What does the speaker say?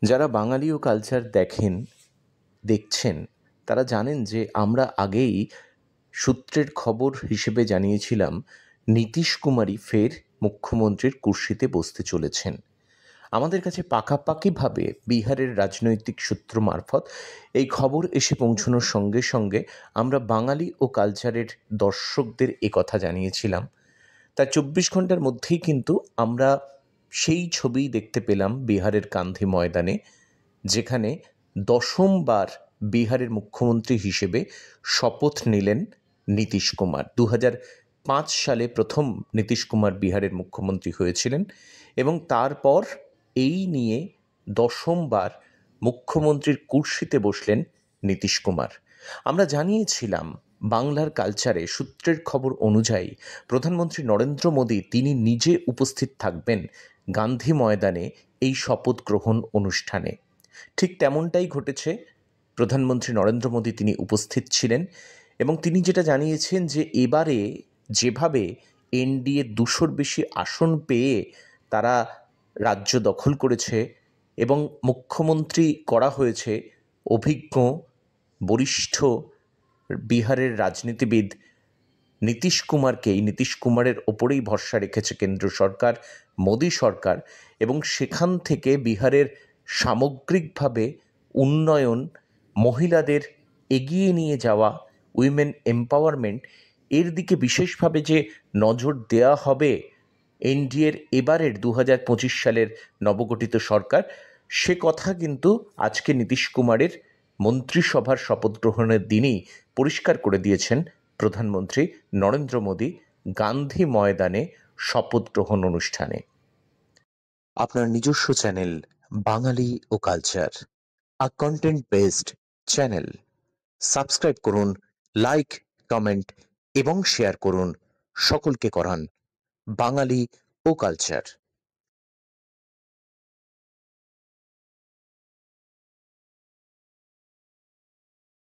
যারা বাঙালি ও কালচার দেখছেন, তারা জানেন যে আমরা আগেই সূত্রের খবর হিসেবে জানিয়েছিলাম নীতীশ কুমারই ফের মুখ্যমন্ত্রীর কুর্সিতে বসতে চলেছেন। আমাদের কাছে পাকাপাকিভাবে বিহারের রাজনৈতিক সূত্র মারফত এই খবর এসে পৌঁছানোর সঙ্গে সঙ্গে আমরা বাঙালি ও কালচারের দর্শকদের কথা জানিয়েছিলাম। তার ২৪ ঘণ্টার মধ্যেই কিন্তু আমরা সেই ছবি দেখতে পেলাম বিহারের গান্ধী ময়দানে, যেখানে দশমবার বিহারের মুখ্যমন্ত্রী হিসেবে শপথ নিলেন নীতীশ কুমার। ২০০৫ সালে প্রথম নীতীশ কুমার বিহারের মুখ্যমন্ত্রী হয়েছিলেন এবং তারপর এই নিয়ে দশমবার মুখ্যমন্ত্রীর কুর্সিতে বসলেন নীতীশ কুমার। আমরা জানিয়েছিলাম বাংলার কালচারে সূত্রের খবর অনুযায়ী প্রধানমন্ত্রী নরেন্দ্র মোদী তিনি নিজে উপস্থিত থাকবেন গান্ধী ময়দানে এই শপথ গ্রহণ অনুষ্ঠানে। ঠিক তেমনটাই ঘটেছে। প্রধানমন্ত্রী নরেন্দ্র মোদী তিনি উপস্থিত ছিলেন এবং তিনি যেটা জানিয়েছেন যে এবারে যেভাবে এনডিএ ২০০-র বেশি আসন পেয়ে তারা রাজ্য দখল করেছে এবং মুখ্যমন্ত্রী করা হয়েছে অভিজ্ঞ বরিষ্ঠ বিহারের রাজনীতিবিদ নীতীশ কুমারকেই, নীতীশ কুমারের ওপরেই ভরসা রেখেছে কেন্দ্র সরকার, মোদী সরকার, এবং সেখান থেকে বিহারের সামগ্রিকভাবে উন্নয়ন, মহিলাদের এগিয়ে নিয়ে যাওয়া, উইমেন এম্পাওয়ারমেন্ট, এর দিকে বিশেষভাবে যে নজর দেওয়া হবে এনডিএর এবারের ২০২৫ সালের নবগঠিত সরকার, সে কথা কিন্তু আজকে নীতীশ কুমারের মন্ত্রিসভার শপথ গ্রহণের দিনই পরিষ্কার করে দিয়েছেন প্রধানমন্ত্রী নরেন্দ্র মোদী গান্ধী ময়দানে শপথ গ্রহণ অনুষ্ঠানে। আপনার নিজস্ব চ্যানেল বাঙালি ও কালচার, আ কন্টেন্ট বেসড চ্যানেল, সাবস্ক্রাইব করুন, লাইক, কমেন্ট এবং শেয়ার করুন, সকলকে করান বাঙালি ও কালচার।